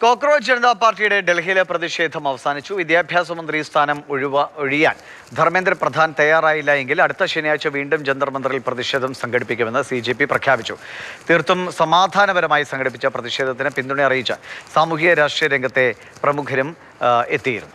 Cockroach Janata പാർട്ടിയുടെ ഡൽഹിയിലെ പ്രതിഷേധം അവസാനിച്ചു. വിദ്യാഭ്യാസ മന്ത്രി സ്ഥാനം ഒഴിയാൻ ധർമ്മേന്ദ്ര പ്രധാൻ തയ്യാറായില്ല എങ്കിൽ അടുത്ത ശനിയാഴ്ച വീണ്ടും ജന്തർ മന്ദറിൽ പ്രതിഷേധം സംഘടിപ്പിക്കുമെന്ന് CJP പ്രഖ്യാപിച്ചു. തീർത്തും സമാധാനപരമായി സംഘടിപ്പിച്ച പ്രതിഷേധത്തിന് പിന്തുണ അറിയിച്ച സാമൂഹിക രാഷ്ട്രീയ രംഗത്തെ പ്രമുഖരും എത്തിയിരുന്നു.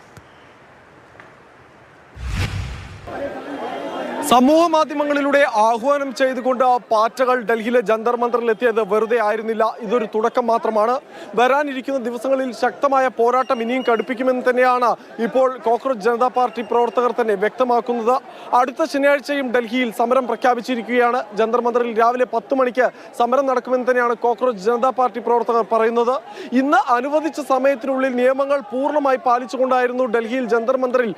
സമൂഹ മാധ്യമങ്ങളിലൂടെ ആഹ്വാനം ചെയ്തുകൊണ്ട് പാർട്ടികൾ ഡൽഹിയിലെ ജന്തർ മന്ദറിൽ എത്തിയത് വെറുതെ ആയിരുന്നില്ല. ഇതൊരു തുടക്കം മാത്രമാണ്. വരാനിരിക്കുന്ന ദിവസങ്ങളിൽ ശക്തമായ പോരാട്ടം ഇനിയും കടുപ്പിക്കുമെന്ന് തന്നെയാണ് ഇപ്പോൾ കോക്രോച്ച് ജനതാ പാർട്ടി പ്രവർത്തകർ തന്നെ വ്യക്തമാക്കുന്നത്. അടുത്ത ശനിയാഴ്ചയും ഡൽഹിയിൽ സമരം പ്രഖ്യാപിച്ചിരിക്കുകയാണ്. ജന്തർ മന്ദറിൽ രാവിലെ 10 മണിക്ക് സമരം നടക്കുമെന്ന് തന്നെയാണ് കോക്രോച്ച് ജനതാ പാർട്ടി പ്രവർത്തകർ പറയുന്നത്. ഇന്ന് അനുവദിച്ച സമയത്തിനുള്ളിൽ നിയമങ്ങൾ പൂർണ്ണമായി പാലിച്ചുകൊണ്ടായിരുന്നു ഡൽഹിയിൽ ജന്തർ മന്ദറിൽ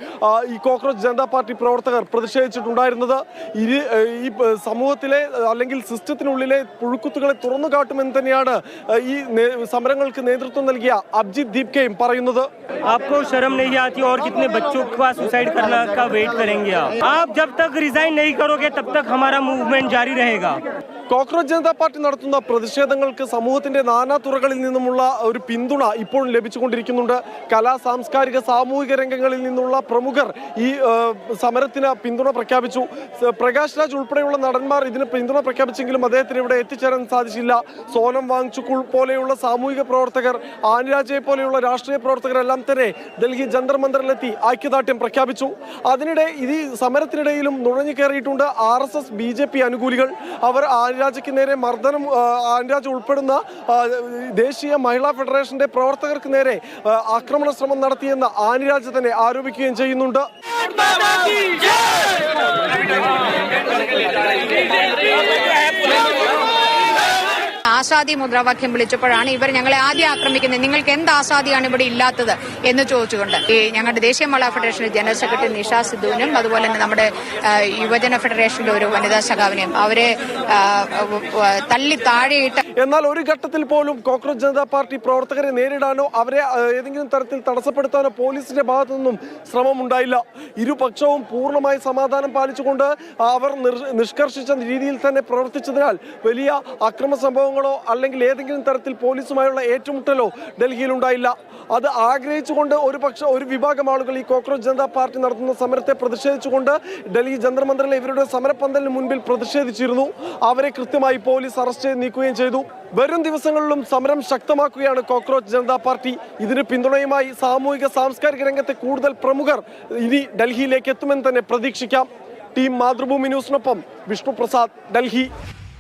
ഈ കോക്രോച്ച് ജനതാ പാർട്ടി പ്രവർത്തകർ പ്രതിഷേധിച്ചിട്ടുണ്ടായിരുന്നത്. ഈ സമൂഹത്തിലെ അല്ലെങ്കിൽ സിസ്റ്റത്തിനുള്ളിലെ പുഴുക്കുത്തുകളെ തുറന്നു കാട്ടുമെന്ന് തന്നെയാണ് ഈ സമരങ്ങൾക്ക് നേതൃത്വം നൽകിയ അഭിജിത് ദീപ്കയും പറയുന്നത്. आपको शर्म नहीं आती और कितने बच्चों का सुसाइड करने का वेट करेंगे आप जब तक रिजाइन नहीं करोगे तब तक हमारा मूवमेंट जारी रहेगा. കോക്രോച്ച് ജനതാ പാർട്ടി നടത്തുന്ന പ്രതിഷേധങ്ങൾക്ക് സമൂഹത്തിന്റെ നാനാതുറകളിൽ നിന്നുമുള്ള ഒരു പിന്തുണ ഇപ്പോഴും ലഭിച്ചുകൊണ്ടിരിക്കുന്നുണ്ട്. കലാ സാംസ്കാരിക സാമൂഹിക രംഗങ്ങളിൽ നിന്നുള്ള പ്രമുഖർ ഈ സമരത്തിന് പിന്തുണ പ്രഖ്യാപിച്ചു. പ്രകാശ് രാജ് ഉൾപ്പെടെയുള്ള നടന്മാർ ഇതിന് പിന്തുണ പ്രഖ്യാപിച്ചെങ്കിലും അദ്ദേഹത്തിന് ഇവിടെ എത്തിച്ചേരാൻ സാധിച്ചില്ല. സോനം വാങ്ചുക് പോലെയുള്ള സാമൂഹിക പ്രവർത്തകർ, ആനിരാജയെ പോലെയുള്ള രാഷ്ട്രീയ പ്രവർത്തകരെല്ലാം തന്നെ ഡൽഹി ജന്തർ മന്ദറിലെത്തി ഐക്യദാർഢ്യം പ്രഖ്യാപിച്ചു. അതിനിടെ ഈ സമരത്തിനിടയിലും നുഴഞ്ഞു കയറിയിട്ടുണ്ട് RSS BJP അനുകൂലികൾ. അവർ ആനിരാജയ്ക്ക് നേരെ മർദ്ദനം, ആനിരാജ് ഉൾപ്പെടുന്ന ദേശീയ മഹിളാ ഫെഡറേഷന്റെ പ്രവർത്തകർക്ക് നേരെ ആക്രമണ ശ്രമം നടത്തിയെന്ന് ആനിരാജ് തന്നെ ആരോപിക്കുകയും ചെയ്യുന്നുണ്ട്. ആസാദി മുദ്രാവാക്യം വിളിച്ചപ്പോഴാണ് ഇവർ ഞങ്ങളെ ആദ്യം ആക്രമിക്കുന്നത്. നിങ്ങൾക്ക് എന്ത് ആസാദിയാണ് ഇവിടെ ഇല്ലാത്തത് എന്ന് ചോദിച്ചുകൊണ്ട് ഈ ഞങ്ങളുടെ ദേശീയ മഹിളാ ഫെഡറേഷന്റെ ജനറൽ സെക്രട്ടറി നിഷ സിദ്ധുവിനും അതുപോലെ തന്നെ നമ്മുടെ യുവജന ഫെഡറേഷന്റെ ഒരു വനിതാ സഖാവിനെയും അവരെ തള്ളി താഴെയിട്ട്. എന്നാൽ ഒരു ഘട്ടത്തിൽ പോലും കോക്രോച്ച് ജനതാ പാർട്ടി പ്രവർത്തകരെ നേരിടാനോ അവരെ ഏതെങ്കിലും തരത്തിൽ തടസ്സപ്പെടുത്താനോ പോലീസിന്റെ ഭാഗത്തു നിന്നും ശ്രമമുണ്ടായില്ല. ഇരുപക്ഷവും പൂർണ്ണമായി സമാധാനം പാലിച്ചുകൊണ്ട് അവർ നിഷ്കർഷിച്ച രീതിയിൽ തന്നെ പ്രവർത്തിച്ചതിനാൽ വലിയ അക്രമ സംഭവങ്ങളോ അല്ലെങ്കിൽ ഏതെങ്കിലും തരത്തിൽ പോലീസുമായുള്ള ഏറ്റുമുട്ടലോ ഡൽഹിയിൽ ഉണ്ടായില്ല. അത് ആഗ്രഹിച്ചുകൊണ്ട് ഒരു വിഭാഗം ആളുകൾ ഈ കോക്രോച്ച് ജനതാ പാർട്ടി നടത്തുന്ന സമരത്തെ പ്രതിഷേധിച്ചുകൊണ്ട് ഡൽഹി ജന്തർ മന്ദറിലെ ഇവരുടെ സമരപ്പന്തലിന് മുൻപിൽ പ്രതിഷേധിച്ചിരുന്നു. അവരെ കൃത്യമായി പോലീസ് അറസ്റ്റ് ചെയ്ത് നീക്കുകയും ചെയ്തു. വരും ദിവസങ്ങളിലും സമരം ശക്തമാക്കുകയാണ് കോക്രോച്ച് ജനതാ പാർട്ടി. ഇതിന് പിന്തുണയുമായി സാമൂഹിക സാംസ്കാരിക രംഗത്തെ കൂടുതൽ പ്രമുഖർ ഇനി ഡൽഹിയിലേക്ക് എത്തുമെന്ന് തന്നെ പ്രതീക്ഷിക്കാം. ടീം മാതൃഭൂമി ന്യൂസിനൊപ്പം വിഷ്ണു പ്രസാദ്, ഡൽഹി.